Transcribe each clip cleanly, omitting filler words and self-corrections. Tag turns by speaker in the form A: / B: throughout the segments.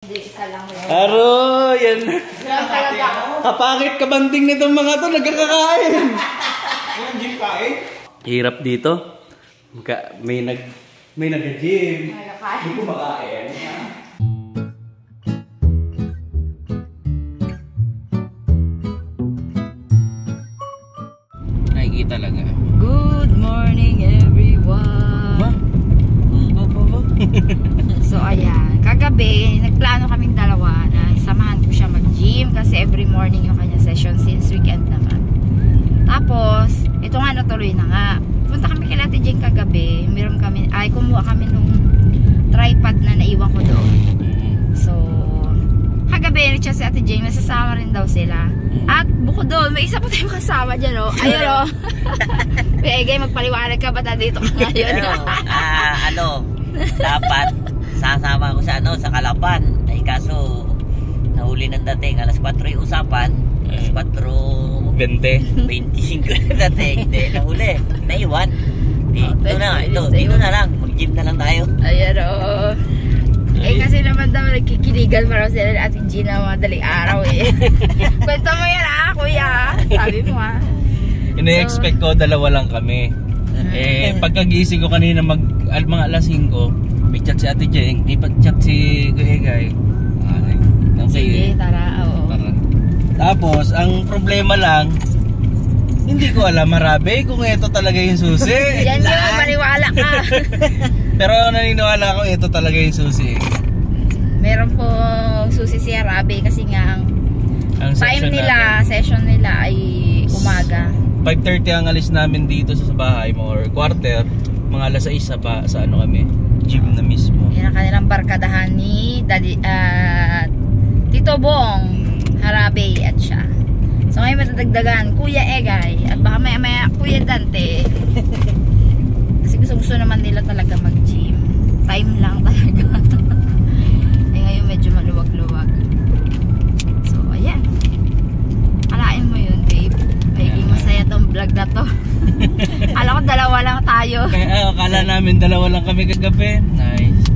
A: Isa lang yun.
B: Aro, yan.
A: Yan talaga.
B: Kapangit kabanding nitong mga to, nagkakakain.
C: Hindi kain?
B: Hirap dito. May nag-gym.
A: Nagkakain.
B: Hindi ko makain. Nakikita talaga.
A: Good morning everyone. So ayan, kagabi nagplano kaming dalawa na samahan ko siya mag-gym kasi every morning yung kanya session since weekend naman. Tapos, ito nga natuloy na nga. Punta kami kay Ate Jane kagabi. Kumuha kami nung tripod na naiwan ko doon. So, kagabi siya si Ate Jane, masasama rin daw sila. At bukod doon, may isa pa tayong kasama dyan, oh. Ayun, oh. Pegay, magpaliwanag ka ba dito ka ngayon?
D: Dapat sasama ko sa Kalapan. Ay kaso nahuli ng dating alas 4 yung usapan. Alas 4:25 na dating. Hindi nahuli. Naiwan. Dito na lang. Mag-gym na lang tayo.
A: Ayan o. Kasi naman daw nagkikiligan para sila ni Ate Gina madaling araw eh. Kwento mo yan kuya. Sabi mo
B: Ina-expect ko dalawa lang kami. Pagkagising ko kanina mga alas 5, may chat si Ate Jeng, may chat si Guegay.
A: Sige, tara.
B: Tara. Tapos, ang problema lang, hindi ko alam Marabe kung ito talaga yung susi.
A: Yan yun, maniwala ka.
B: Pero naniniwala ko ito talaga yung susi.
A: Meron pong susi si Marabe kasi nga ang session nila ay umaga.
B: 5:30 ang alis namin dito sa bahay mo or quarter, mga alas 6 sa kami, gym na mismo.
A: Yan ang kanilang barkadahan ni Tito Bong, Harabe at siya. So ngayon matadagdagan Kuya Egay at baka maya Kuya Dante. Kasi gusto naman nila talaga mag-gym. Time lang talaga. Ngayon medyo maluwag-luwag. So ayan. Alain mo yun, babe. Magiging masaya tong vlog na to. Alam ko dalawa lang tayo.
B: Akala namin dalawa lang kami kagabi. Nice.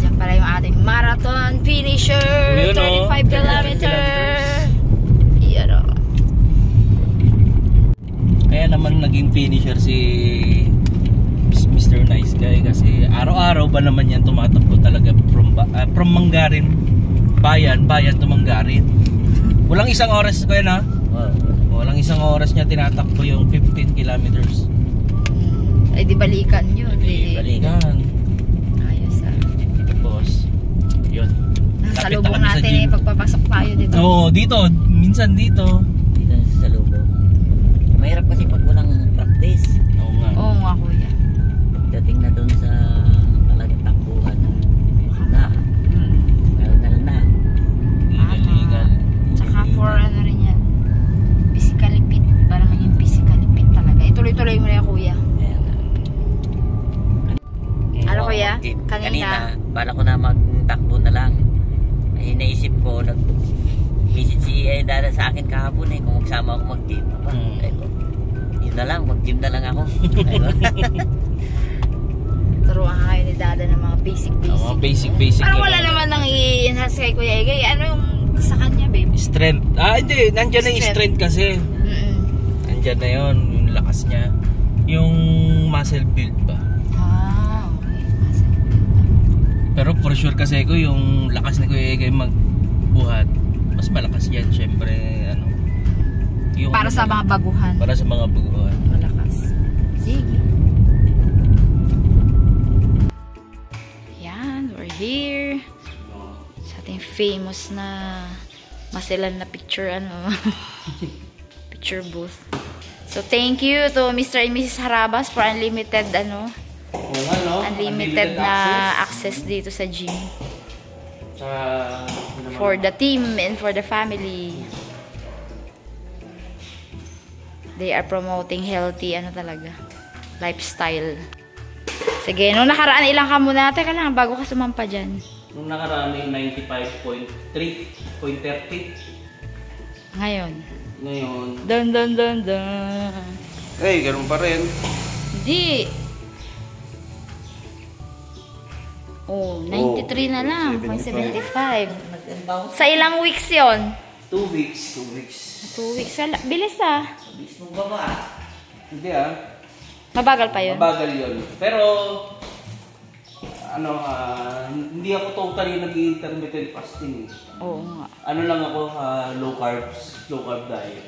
A: Diyan pala yung ating marathon finisher. 35 kilometer. Iyan o.
B: Kaya naman naging finisher si Mr. Nice Guy kasi araw-araw ba naman yan tumatakbo talaga from Manggarin. Bayan to Manggarin. Walang isang oras ko yan ha. Walang isang oras niya tinatakbo yung 15 kilometers.
A: Ay di balikan yun.
B: Balikan.
A: Ayos
B: Tapos, yun.
A: Nasa lubong natin pagpapasok tayo dito.
B: Oo, dito. Minsan dito.
D: Dito sa lubong. Mahirap kasi pag walang practice.
B: Oo nga.
A: Oo nga kuya.
D: Pagdating na doon sa talagang takbuhan na. Na.
B: Galingan.
A: Tsaka for ano rin yan, physically fit, para maging physically fit talaga. Ituloy-tuloy mo na yan kuya. Ano kuya? Kanina
D: bala ko na magtakbo na lang. Ay naisip ko nag-visit si Dada sa akin kahapon kung magsama ako mag-gym. Yun na lang, mag-gym na lang ako.
A: turuan kayo ni Dada ng mga basic.
B: Basic.
A: Parang wala naman nang i-enhance kay Kuya Egay. Ano yung sa kanya, babe?
B: Strength. Hindi. Nandyan na yung strength kasi. Nandyan na yun. Yung lakas niya. Yung muscle build ba?
A: Okay. Muscle build.
B: Pero for sure kasi ko yung lakas ni Kuya Egay magbuhat. Mas malakas yan. Siyempre, yung
A: para sa mga baguhan.
B: Para sa mga baguhan.
A: Malakas. Sige. Yan. We're here. Sa ating famous na masilan na picture picture booth. So thank you to Mr. and Mrs. Harabas for unlimited unlimited na access dito sa gym. For the team and for the family. They are promoting healthy talaga lifestyle. Sige, nung nakaraan ilang ka muna. Teka lang, bago ka sumampa dyan.
B: Nung nakaraan yung 95.3.30.
A: Ngayon.
B: Dun.
C: Ganun pa rin.
A: Hindi. Oh, 93 na lang. 75.
D: Nag-inbound.
A: Sa ilang weeks yon?
B: 2 weeks. 2 weeks.
A: 2 weeks. Wala. Bilis ah.
D: Bilis mong baba.
B: Hindi ah.
A: Mabagal pa yun.
B: Mabagal yun. Pero, ano, hindi ako totally nag-intermittent fasting.
A: Oo nga.
B: Ano lang ako, low carb diet.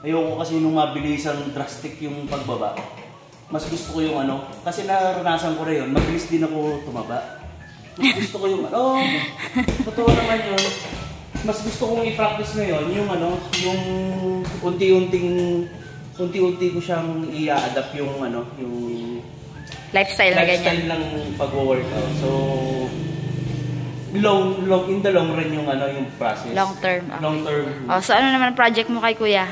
B: Ayoko kasi nung mabilisang drastic yung pagbaba. Mas gusto ko yung ano, kasi naranasan ko na yun, mabilis din ako tumaba. Mas gusto ko yung ano, totoo naman yun. Mas gusto kong i-practice ngayon yung ano, yung unti-unti ko siyang i-adapt yung ano, yung
A: Lifestyle na ganyan.
B: lifestyle ng pag-workout. So, in the long run yung ano, yung process.
A: Long term. Okay.
B: Long term.
A: Oh, so ano naman ang project mo kay kuya?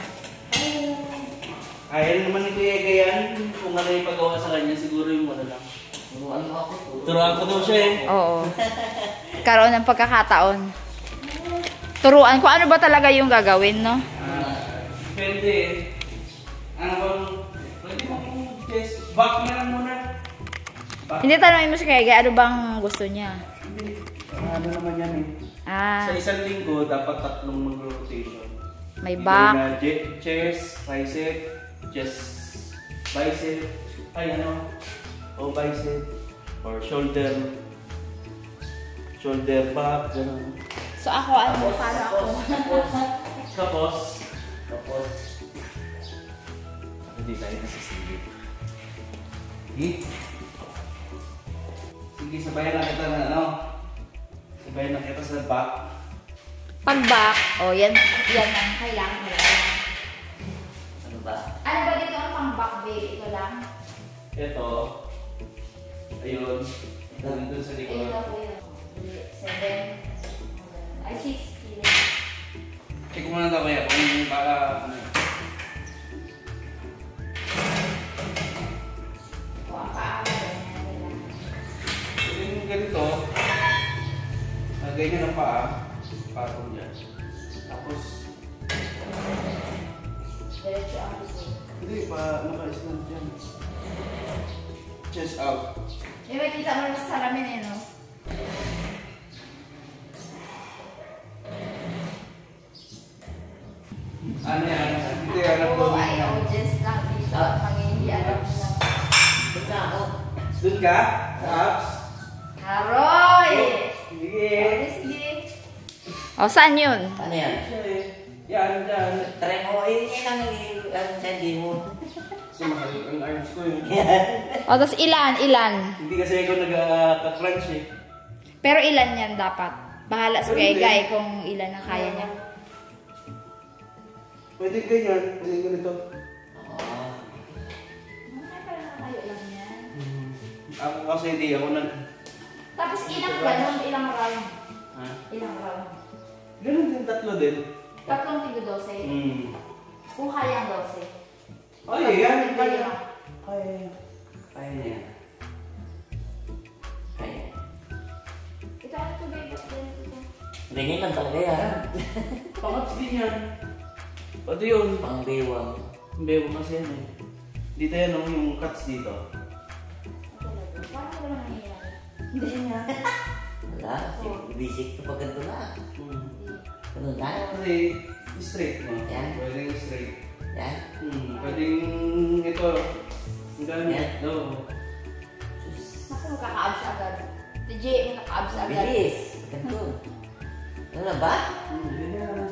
B: Kaya naman ni Kuya Gayan, kung ano yung pagawa sa kanya, siguro yung ano lang.
D: Turuan mo ako.
B: Turuan ko daw siya eh.
A: Oo. Karoon ng pagkakataon. Turuan ko ano ba talaga yung gagawin, no?
B: Depende eh. Ano bang, pwede mong test, back na lang muna. Back.
A: Hindi tanongin mo si Kuya Gay, ano bang gusto niya?
B: Hindi. Ano naman yan eh. Sa
A: Ah,
B: isang linggo, dapat 3 mag-rotation.
A: may
B: Either
A: back.
B: na chest, tricep, chest, bicep, bicep, or shoulder back, gano'n.
A: So ako, ano, paano ako?
B: Tapos,
C: Hindi tayo nasisilip.
B: sige, sabayan na kita na ano. Sabayan na kita sa back.
A: Pag back, oh, yan ang kailangan mo lang.
D: Ano ba?
A: Ano ba dito ang pang back, babe? Ito lang?
B: Ito. Ayun. Nandun sa
A: Ayun
B: likod.
A: na po yun. 7. Ay, 6.
B: Check mo na daw kaya kung para ano.
A: O, ang paa mo.
B: Yung ganito. Ganyan ang paa. Patong dyan. Tapos,
A: Diretso ang gusto.
B: hindi pa naka-island dyan. Chest out.
A: Eh, may kita mo sa salamin eh, no?
B: Ano yan? Hindi alam ko.
A: Oo, ay, audience lang dito. At mangingialam lang.
D: Doon na ako.
B: Doon ka? Sa abs?
A: Haroy!
B: Sige.
A: Sige. O, saan yun?
D: Ano yan?
B: Yan, dyan.
D: Try mo. Yun ang hindi mo.
B: Sumahal ang arms ko yun.
A: O, tapos ilan?
B: Hindi kasi ako nag-crunch eh.
A: Pero ilan yan dapat? Bahala sa
B: Pwede.
A: Gay kung ilan ang kaya niya.
B: Pwede ganyan. Pwede ganito.
A: Kayo lang yan.
B: Ako kasi hindi ako nag...
A: Tapos ilang ganun, ilang round?
B: Ha?
A: Ilang round?
B: Ganun din, 3 din.
A: Tatlong tigo 12. Kung kaya ang 12.
B: Ay, yan.
A: Kaya.
B: Kaya. Kaya niya yan.
D: Kaya.
A: Ito ano ito, babe?
D: Ganyan lang talaga yan.
B: Pang-ups din yan. Pati yun.
D: Pang bewang.
B: Bebo kasi yan eh. Dito yan yung cuts dito.
A: Paano ko lang nangyayari? Hindi niya.
D: Wala. Basic to pag ganito na. Ganun na.
B: Kasi straight mo.
D: Yan.
B: Pwedeng straight.
D: Yan.
B: Pwedeng ito. Ang gamit.
D: Yan.
B: No.
A: Naku, makaka-abs agad. TJ, makaka-abs agad.
D: Bilis. Ganito. Ano na ba?
B: Ganyan.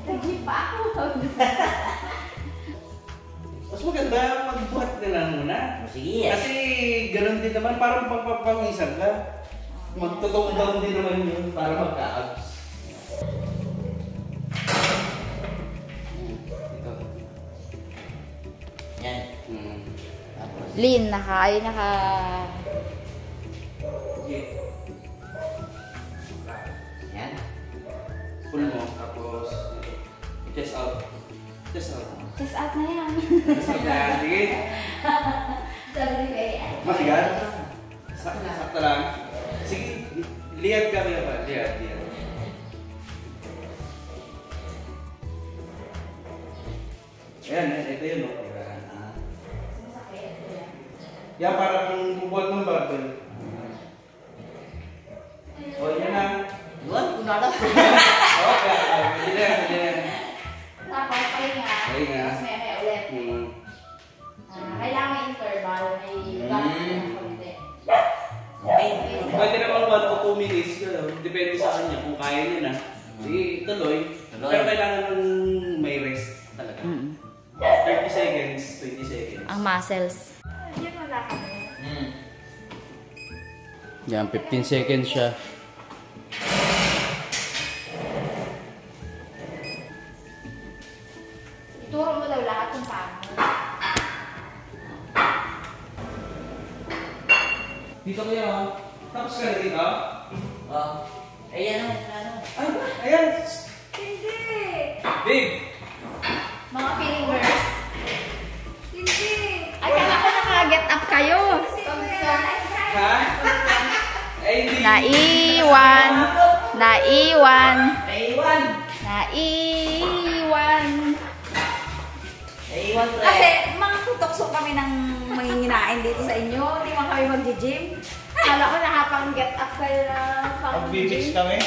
A: TJ pa ako.
B: Mas maganda magbuhat na lang muna.
D: Sige.
B: Kasi ganun din naman, parang pagpapangisan ka. Magtotong down din naman yun para magka-abs. Ito.
D: Yan. Tapos.
A: Lean, naka.
B: Okay.
D: Yan.
B: Pull mo, tapos chest out. Chest out.
A: Chest out na yan.
B: Chest out na. Sige.
A: Sabi ni Kaya.
B: Masigat? Sakta lang. Sige, lihat ka ba ba? Lihat. Ayan, ito yun. Yan, para kung bubuhat ng barbell. O, yan na.
D: Yun, kunwala.
B: Okay, pwede na.
A: Tapos, pahinga.
B: Pahinga.
A: Tapos may ulit. Kailangan may interval, may gap ng konti.
B: Pwede naman 1 to 2 minutes. Depende sa kanya kung kaya niya na. Tuloy. Pero kailangan ng may rest talaga. 30 seconds, 20 seconds.
A: Ang muscles. Yan wala kami.
B: Yan, 15 seconds siya.
A: Ituro mo daw lahat kung paano.
B: Dito kaya, tapos ka na dito?
D: Ayan ano.
B: Ay, ayan!
A: Hindi!
B: Babe!
A: Mga fingers. Hindi! Ay, kala ko naka-get up kayo.
B: Ha? Ay, hindi.
A: Naiwan.
D: Naiwan. Naiwan pre.
E: Kasi mga tutokso kami ng manginginain dito sa inyo. Hindi man kami mag-gym.
A: Kala ko nakapang-get up kayo na
B: Pag-beach kami?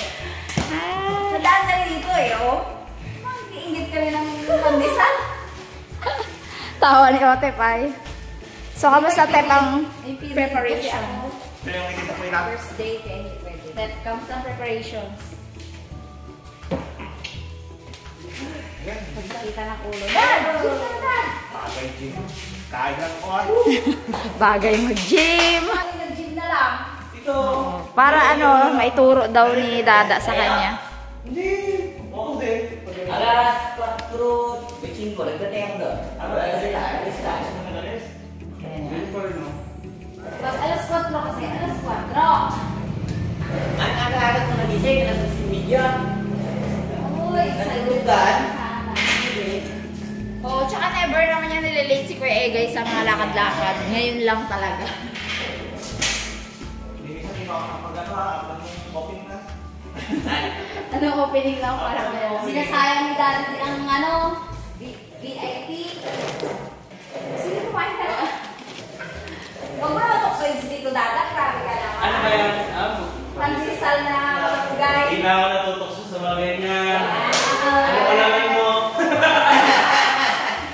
E: Sa daan kami dito oh. Mag-iingit kami ng pandesal.
A: Tawa ni Ote Pai. So, kamusta Tep ang preparation?
B: Pero yung ikita ko yung natin.
E: First day, kaya hindi pwede.
A: Tep, kamusta ang preparations?
E: Pagkakita ng ulo.
B: Bagay, Jim. Kaya ko ah.
A: Bagay mag-gym.
E: Nag-gym na lang.
B: Ito.
A: Para ano, maituro daw ni Dada sa kanya.
B: Hindi. Oo din.
D: Alas 4:25, nagdating ako doon. Alas sila.
E: Pag alas 4 kasi, alas 4.
D: Ang agad ko nagising, alas 10:30.
E: Uy,
D: Nagulugan.
A: Oo, tsaka never naman niya nililate si Kuya Egay sa mga lakad-lakad. Ngayon lang talaga. Anong opening lang para meron?
E: sinasayang ni Daddy ang ano, VIP. Sino kumain ka na? Huwag mo naman tuksoin si Tito Dada. Grabe ka naman.
B: Ano ba yan?
E: Pandesal na malunggay.
B: Hindi na ako natutokso sa mga ganyan. Ano kalaman mo?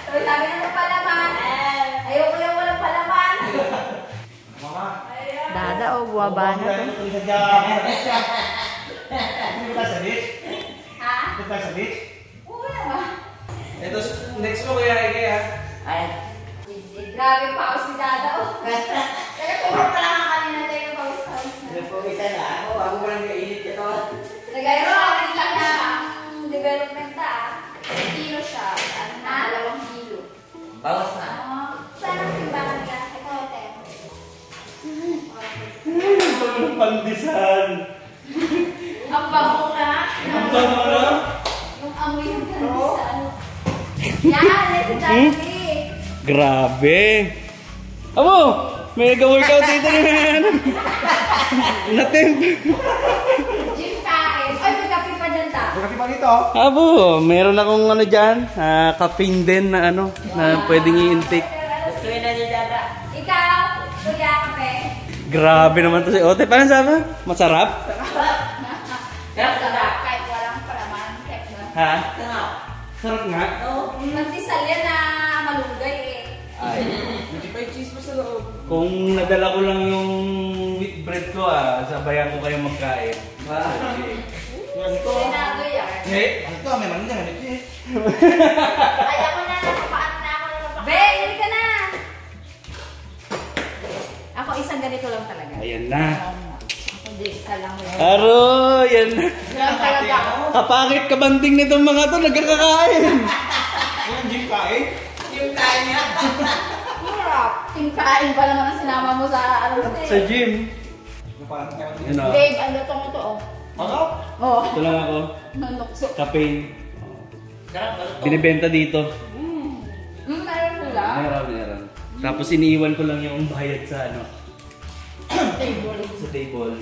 E: So, sabi na ng palaman. Ayoko yung walang palaman.
B: Mama.
A: Dada o buwaba na to.
B: Ito ka sa beach?
E: Ha?
B: Ito ka sa beach?
E: Oo naman.
B: Ito, next mo kaya Egay ha?
D: Ay,
E: Grabe pa ako si Dada. Kaya puro pa lang ang kanina tayo yung pawis-pawis na.
D: nagpumisa na ako. Ako mo lang kainit ito.
E: Nag-aerobic lang na ang development
A: Kilo siya. Ano na? 2 kilo.
D: Bawas na.
E: Saan ang simbahan ka? Ito, Ote.
B: Ito ng pandesal.
E: Ang bago na.
B: Ang bango na.
E: Yung amoy yung pandesal. Yan, let's Daddy.
B: Grabe! Amo! May nag-workout dito na natin.
E: Gym kain. Ay, may kape pa dyan ta.
B: Kasi pa dito. Abo, meron akong ano dyan, caffeine din na ano, na pwedeng i-intake.
D: Gusto na niya Dada.
E: Ikaw, kuya kape.
B: Grabe naman to si Ote. Paano sabi? Masarap?
E: Sarap. Kahit walang palaman. Kahit na.
B: Ha?
D: Sarap.
B: Sarap nga.
E: Oo. Pandesal yan na malunggay eh.
B: Ay. Kung nadala ko lang yung wheat bread ko sabayan ko kayong magkain.
E: Sinago yan.
B: Eh, ito may man dyan.
E: Ay, ako na napapaan na ako. Be, hindi ka na. Ako isang ganito lang talaga.
B: Ayan na.
E: Hindi, isa lang yun.
B: Aro, yan na.
E: Lang talaga ako.
B: Kapakit kabanding nitong mga to, nagkakakain. Yung gym kain?
D: Yung kanya.
E: Hirap. Tingkain pa naman ang sinama mo sa ano.
B: Sa gym. Yun o.
E: Babe, ang luto mo to oh.
B: Ako?
E: Oh,
B: Ito lang ako.
E: nanukso.
B: Caffeine.
D: Sarap ba ito?
B: Binibenta dito.
E: Meron ko lang.
B: Meron. Tapos iniiwan ko lang yung bayad sa ano.
E: Table.
B: Sa table.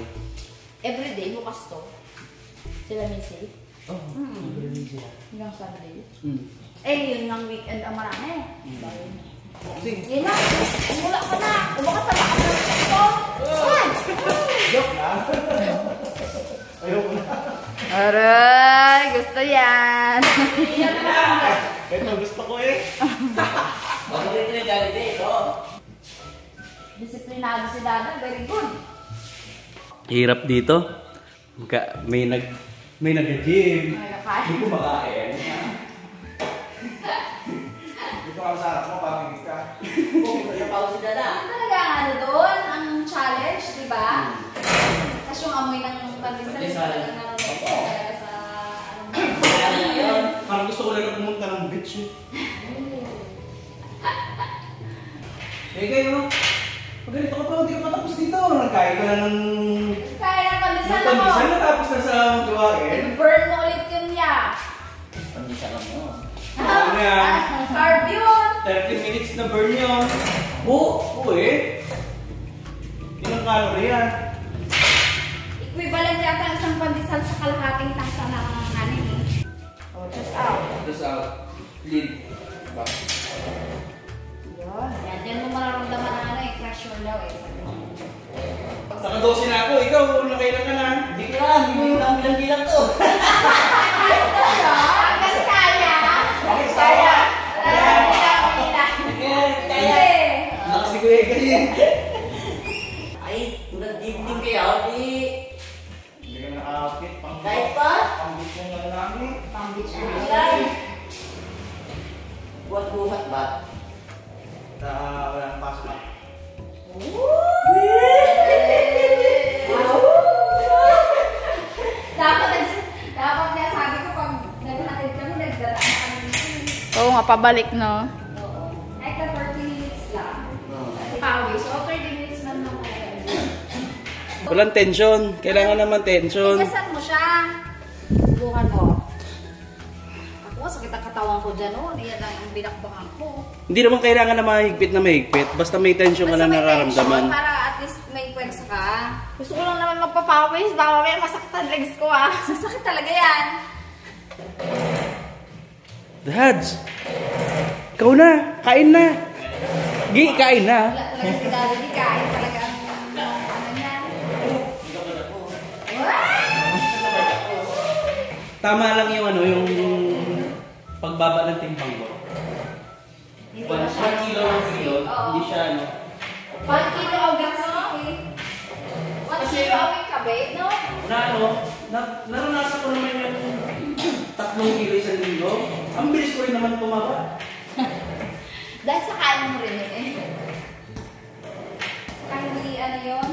E: Everyday, bukas to. Sila Missy.
B: Oh,
E: Hanggang Sunday.
B: Mm.
E: Eh, yun ng weekend ang marami.
B: Sige.
E: Yan na. Mula ka na. Umakas na baka na ito. Uy!
B: Joke lang. Ayoko na.
A: Aray, gusto yan.
B: Ito gusto ko eh.
D: Bakit ito yung galite ito?
E: Disiplinado si Dada. Very good.
B: Hirap dito. May nag-gym.
E: May nakain.
B: Hindi ko makain. Dito ka sa harap mo, pamigit ka.
D: Napaw si Dada.
E: Ano talaga ang ano doon? Ang challenge, di ba? Tapos yung amoy ng pandesal. Talagang nanonood talaga sa ano.
B: Parang gusto ko lang pumunta ng beach eh. Eh kayo, pag ganito ka pa, hindi ka patapos dito. Nagkain ka na ng...
E: Kaya ng pandesal ako.
B: Pandesal na tapos na sa gawain.
E: I-burn mo ulit yun niya.
D: Pandesal mo.
B: Ano yan?
E: Carb yun.
B: 30 minutes na burn yun. Oo eh. Ilang calorie yan?
E: Equivalent yata ang isang pandesal sa kalahating tasa ng kanin eh. Oh, just out.
B: Just out. Lead. Diba?
E: Yun. Yan. Yan mo mararamdaman na ano eh. Crush your daw eh.
B: Saka 12 na ako. Ikaw, nakailan ka na.
D: Hindi ko lang, hindi mo yung bilang-bilang to.
E: Hanggang kaya.
B: Bakit sawa?
D: Kaya.
B: Lakas si Kuya kasi.
D: Ay, tulad dibdib kaya, di.
B: Hindi ka naka-outfit.
D: Kahit pa?
B: Pang-beach mo nga namin.
E: Pang-beach
D: Ilan? Buhat-buhat ba?
B: Wala nang pasok na.
E: Dapat niya sabi ko pag naghatid kami, nagdaraan kami dito.
A: Oo nga, pabalik, no?
E: Oo. Like 30 minutes lang. Pawis. So 30 minutes man lang kayo.
B: Walang tension. Kailangan naman tension.
E: Igasan mo siya. Subukan mo. Ako, sakit ang katawan ko dyan, oh. Yan lang ang binakbakan ko.
B: Hindi naman kailangan na mahigpit na mahigpit. Basta may tension ka
E: Basta
B: na
E: may
B: nararamdaman.
E: tension para at least may pwersa ka.
A: Gusto ko lang naman magpapawis. Baka may masaktan legs ko, ah.
E: Sasakit talaga yan.
B: Dads! Ikaw na! Kain na! Gi, kain na!
E: Wala talaga si Daddy, di kain talaga ang ano niyan.
B: Tama lang yung ano, yung pagbaba ng timbang ko.
E: Dito na siya.
B: 1 kilo ng kilo,
E: Oo.
B: hindi siya ano.
E: 1 kilo a week, no? 1 kilo a week ka, babe, no?
B: Na ano, naranasan ko naman yung 3 kilo isang linggo. Ang bilis ko rin naman tumaba.
E: Dahil sa kain mo rin yun, eh. Kahit hindi ano yun,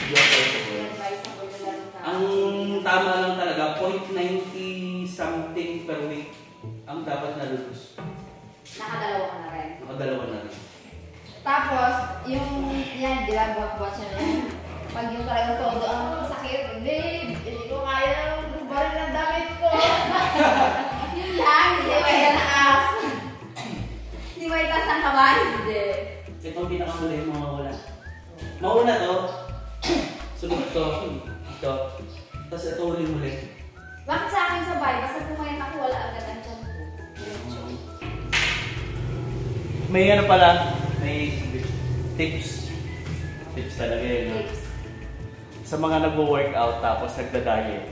E: advisable na lang ka.
B: Ang tama lang talaga, 0.90 something per week ang dapat na lulus.
E: Nakadalawa ka na rin.
B: Nakadalawa na rin.
E: Tapos, yung yan, di ba, buhat-buhat siya na yan. Pag yung talagang todo ang sakit, babe, hindi ko kaya barin ng damit ko. Yun lang, hindi mo itaas. Hindi mo itaas ang kamay. Hindi.
B: Ito ang pinakamuli yung mawawala. Mauna to, sunod to, ito. Tapos ito huli-huli.
E: Bakit sa akin sabay? Basta pumayat ako, wala agad ang tiyan ko.
B: May ano pala, may tips. Tips talaga yun. No?
E: Tips.
B: Sa mga nagwo-workout tapos nagda-diet,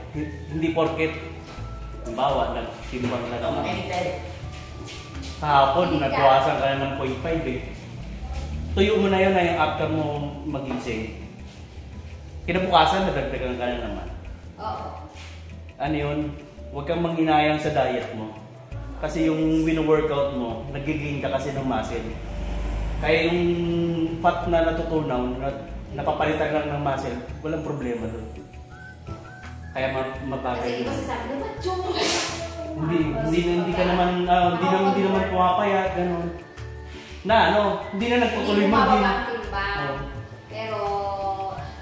B: hindi porket, halimbawa, nagtimbang na naman. Kahapon, nagbawasan ka na ng 0.5 eh. Tuyo mo na yun na yung after mo magising. Kinabukasan, nadagdagan ka na naman.
E: Oo.
B: Ano yun? Huwag kang manghinayang sa diet mo. Kasi yung wino-workout mo, nag-gain ka kasi ng muscle. Kaya yung fat na natutunaw, napapalitan lang ng muscle, walang problema doon. Kaya mabagay
E: Kasi iba
B: yun.
E: sasabi, dapat yung
B: Hindi ka naman, hindi naman pumapayat, gano'n. Na ano, hindi na nagtutuloy
E: Hindi
B: mag-gym.
E: bumababa ang timbang.
B: Oo.
E: Pero,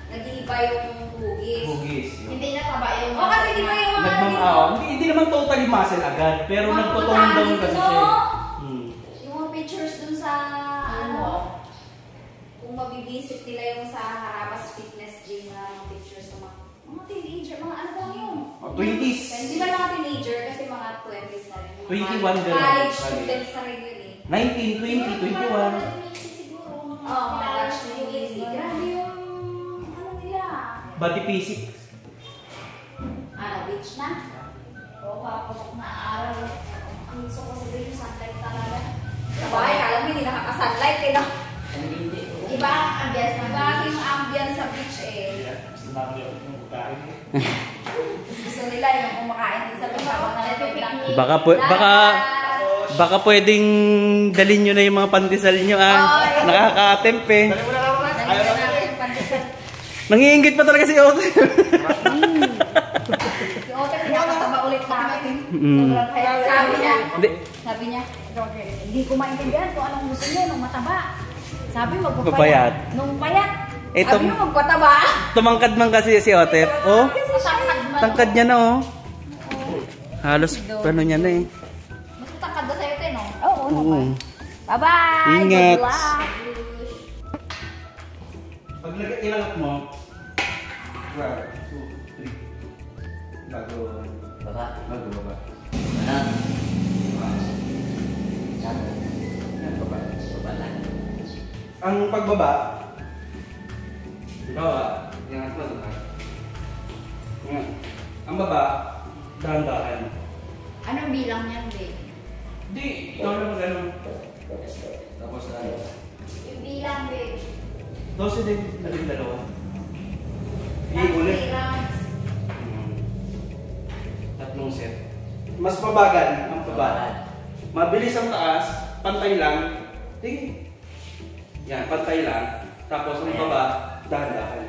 E: nag-iiba yung hugis.
B: Hugis. No?
A: Hindi na taba yung...
E: O kasi di ba yung mga...
B: Hindi naman totally muscle agad, pero
E: Mga
B: nagtutone down
E: puntahan
B: kasi
E: dito,
B: siya.
E: no?
B: Hmm.
E: Yung mga pictures dun sa, ano, kung mabibisit nila yung sa Harabas Fitness Gym na mga pictures ng mga teenager, mga ano daw yun?
B: 20s.
E: Hindi ba mga teenager kasi mga 20s na rin.
B: 21 din.
E: College students na rin yun eh.
B: 19, 20, 21.
E: Oo, mga batch na yung easy. Grabe yung, ano nila.
B: Body basic.
E: Beach na? Oo, kapapok na araw. Ang gusto ko sabihin yung sunlight talaga. Sabay, alam mo, hindi nakaka-sunlight eh, no? Iba ang ambience na. Iba kasi yung ambience sa beach eh. Gusto nila yung kumakain din sa beach.
B: Baka pwedeng dalhin nyo na yung mga pandesal nyo nakaka-attempt eh. Nangiinggit pa talaga si Ote.
E: Si Ote, pinakataba ulit namin. Sobrang kaya. Sabi niya, hindi ko maintindihan kung anong gusto niya nung mataba. Sabi, magpapayat. Nung payat. Sabi niyo, magpataba.
B: Tumangkad man kasi si Ote. Oh, tangkad niya na oh. Halos ano niya na eh.
E: Mas tangkad na sa'yo, Ten, no? Oo,
B: Oo.
E: Bye-bye!
B: Ingat.
E: Good luck!
B: Pag ilangat mo, 1, 2, 3. Bago
D: Baba.
B: baba.
D: Ano?
B: Yan, baba.
D: Baba lang.
B: Ang pagbaba, yan ang baba. Yan. Ang baba, dahan-dahan.
E: Anong bilang niyan, babe?
B: Hindi, ikaw lang gano'n. Tapos na.
E: Yung bilang, babe.
B: 12 din, labing dalawa.
E: Last
B: Ulit.
E: rounds.
B: Tatlong set. Mas mabagal ang baba. Mabilis ang taas, pantay lang. Tingin. Yan, pantay lang. Tapos ang baba, dahan-dahan.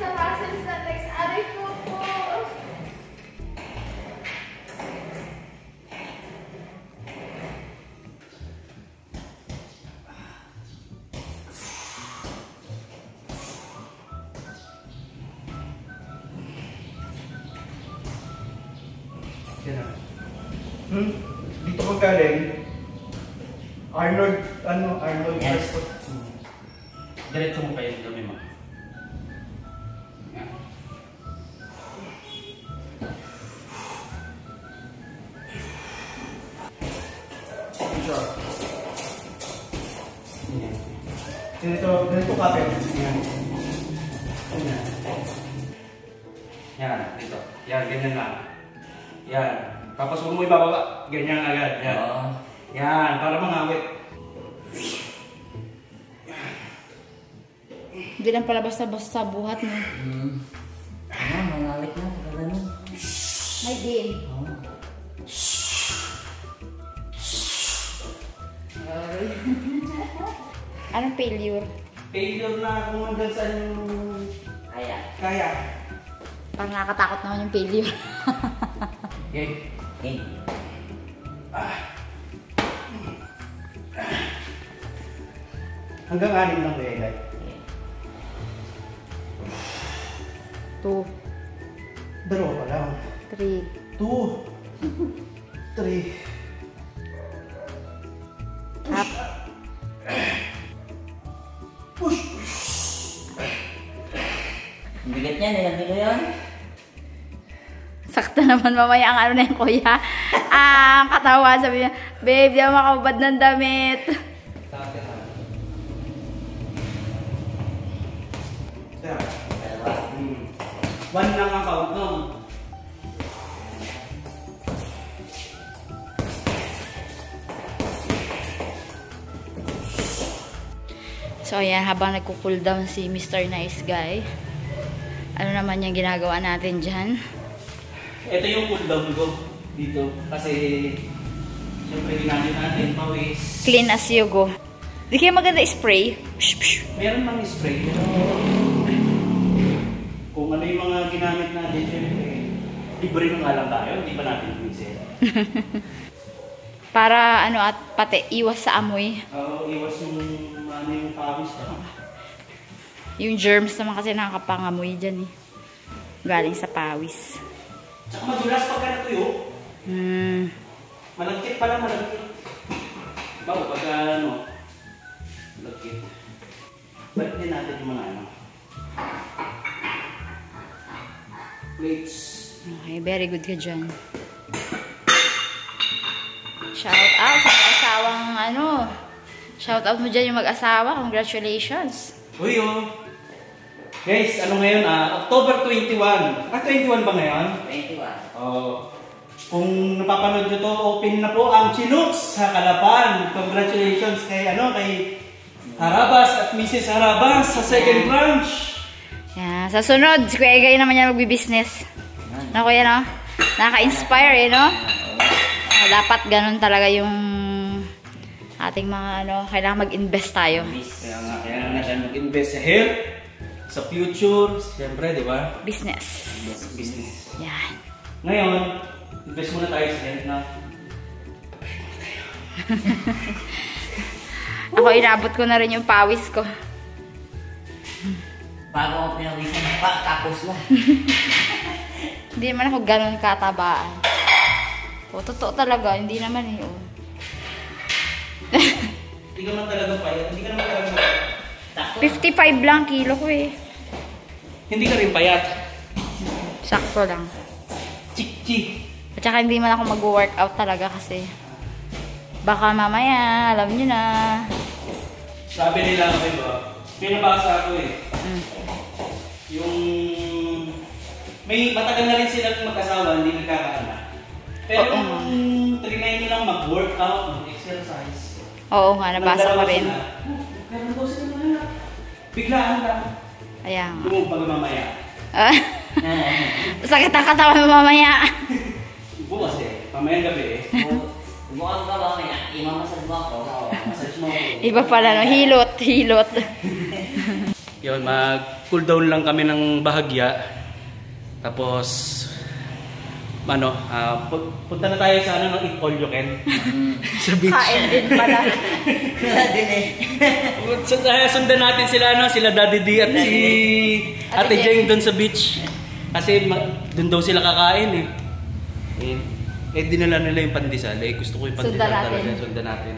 E: Sa muscles na legs, aray ko po.
B: Yan. Dito ko galing. Arnold, Arnold.
D: Yes.
B: Diretso mo kayo dito, mo. Yan. Ito. Yan. Ganito kapit. Yan. Yan. Yan, dito. Yan, ganyan lang. Yan. Tapos huwag mo ibababa. Ganyan agad. Yan.
D: Oo.
B: Yan, para mangawit.
A: Hindi lang pala basta-basta buhat mo.
D: Mangawit na. Pagka ganun.
E: May game.
A: Anong failure?
B: Failure na kung hanggang saan yung kaya.
A: Parang nakakatakot naman yung failure.
B: Okay.
D: Okay.
B: Hanggang 6 lang kaya, guys.
A: 2,
B: Dalawa pa lang.
A: 3.
B: 2, 3.
A: Up.
B: Push!
D: Ang bigat niya, nilang kilo yun.
A: Sakto naman mamaya ang ano na yung kuya. Ang katawa, sabi niya, babe, di ako makaubad ng damit.
D: Dalawa.
B: 1 lang ang count nun.
A: So ayan, habang nagko-cool down si Mr. Nice Guy, ano naman yung ginagawa natin dyan?
B: Ito yung cool down ko dito. Kasi, siyempre ginamit natin pawis.
A: Clean as you go. Di kaya maganda spray?
B: Meron mang spray. Pero, kung ano yung mga ginamit natin, siyempre, libre nung alam tayo. Hindi pa natin buwisin.
A: Para ano at pati iwas sa amoy.
B: Iwas yung pawis.
A: Yung germs naman kasi nakakapangamoy dyan eh. Galing sa pawis.
B: Tsaka madulas pagka natuyo. Malagkit pala, malagkit. Bago pag ano, malagkit. Balik din natin yung mga ano. Plates.
A: Okay, very good ka dyan. Shout out sa mag-asawang ano. Shout out mo dyan yung mag-asawa. Congratulations.
B: Uy, oh. Guys, ano ngayon October 21. 21 ba ngayon?
D: 21.
B: Kung napapanood nyo to, open na po ang Chinooks sa Calapan. Congratulations kay Harabas at Mrs. Harabas sa second branch.
A: Yeah, sa sunod, si Kuya Egay naman yan magbi-business. No, Kuya, no? Nakaka-inspire, no? Dapat ganun talaga yung ating mga kailangan mag-invest tayo.
B: Kaya nga tayo mag-invest sa health, sa future, siyempre, di ba?
A: Business.
B: Business.
A: Yan.
B: Ngayon, invest muna tayo sa health na.
A: Ako, inabot ko na rin yung pawis ko.
D: Bago ako pinawisan pa, tapos na.
A: Hindi naman ako ganun katabaan. O, totoo talaga, hindi naman eh.
B: Hindi ka man talaga payat. Hindi ka naman talaga payat.
A: 55 lang kilo ko eh.
B: Hindi ka rin payat.
A: Sakto lang.
B: Chik-chik.
A: At saka hindi man ako mag-workout talaga kasi baka mamaya, alam nyo na.
B: Sabi nila, diba? May nabasa ako eh. Yung may matagal na rin silang mag-asawa, hindi nagkakaanak. Pero kung trinay nyo lang mag-workout, mag-exercise.
A: Oo nga, nabasa ko rin.
B: Meron daw sila na. Biglaan lang.
A: Ayan.
B: Lumubag mamaya.
A: Sakit ang katawan mo mamaya.
B: Bukas eh. Mamayang gabi eh.
D: Bukas ka ba kaya? Imamasad mo ako.
B: Massage mo ako.
A: Iba pala, no? Hilot.
B: Yun, mag-cool down lang kami ng bahagya. Tapos, punta na tayo sa ng Eat All You Can. Sa beach.
A: Kain din pala.
D: Wala din eh.
B: Sundan natin sila Daddy D at si Ate Jeng doon sa beach. Kasi doon daw sila kakain eh. Dinala nila yung pandesal. Gusto ko yung pandesal talaga. Sundan natin.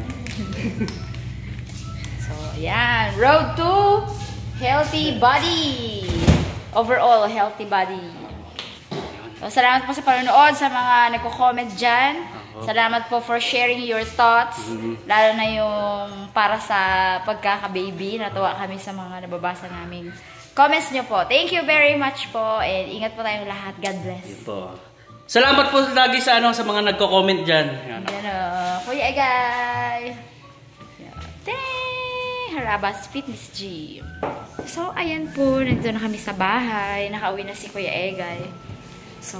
A: So, ayan. Road to healthy body. Overall, healthy body. So, salamat po sa panonood, sa mga nagko-comment dyan. Salamat po for sharing your thoughts. Lalo na yung para sa pagkaka-baby. Natuwa kami sa mga nababasa naming comments nyo po. Thank you very much po. And ingat po tayong lahat. God bless.
B: Ito. Salamat po lagi sa mga nagko-comment dyan.
A: Yan Kuya Egay. Harabas Fitness Gym. So, ayan po. Nandito na kami sa bahay. Nakauwi na si Kuya Egay. So,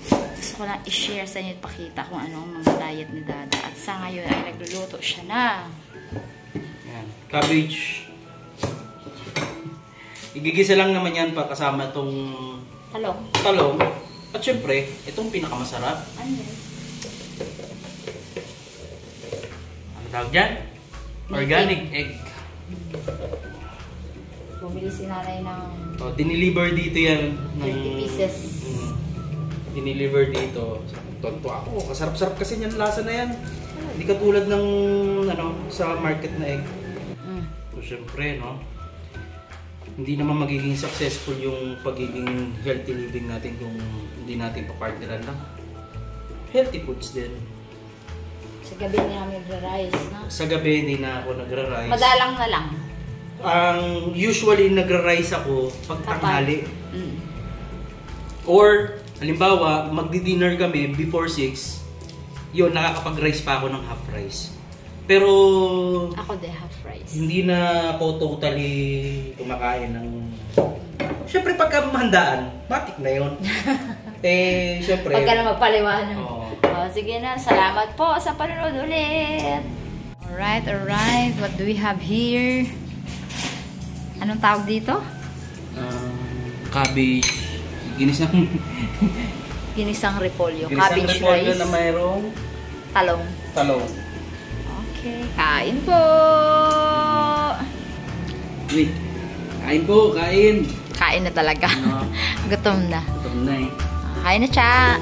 A: gusto ko lang i-share sa inyo at pakita kung anong mga diet ni Dada. At sa ngayon ay nagluluto siya na.
B: Yan. Cabbage. Igigisa lang naman yan pa kasama itong talong. At syempre, itong pinakamasarap.
A: Ano yan?
B: Ano tawag dyan? Organic egg.
A: Bumili si nanay ng
B: diniliver dito yan.
A: 30 pieces.
B: Diniliver dito. Tonto ako. Kasarap-sarap kasi yan. Lasa na yan. Hindi katulad ng sa market na egg. So syempre, hindi naman magiging successful yung pagiging healthy living natin kung hindi natin papartneran lang. Healthy foods din.
A: Sa gabi hindi kami nagra-rice, no?
B: Sa gabi hindi na ako nagra-rice.
A: Madalang na lang.
B: Usually nagra-rice ako pag tanghali. Or halimbawa, magdi-dinner kami before 6. Yun, nakakapag-rice pa ako ng half rice. Pero
A: ako de half rice.
B: Hindi na ako totally kumakain ng... Siyempre pagka mahandaan, matik na yun. Siyempre...
A: Pagka na magpaliwanag.
E: Sige na, salamat po sa panonood ulit.
A: Alright. What do we have here? Anong tawag dito?
B: Cabbage.
A: Ginisang repolyo.
B: Ginisang
A: Cabbage
B: repolyo
A: rice.
B: na mayroong
A: talong. Okay. Kain po!
B: Wait. Kain po, kain.
A: Kain na talaga. Gutom na.
B: Gutom na eh.
A: Kain na, cha!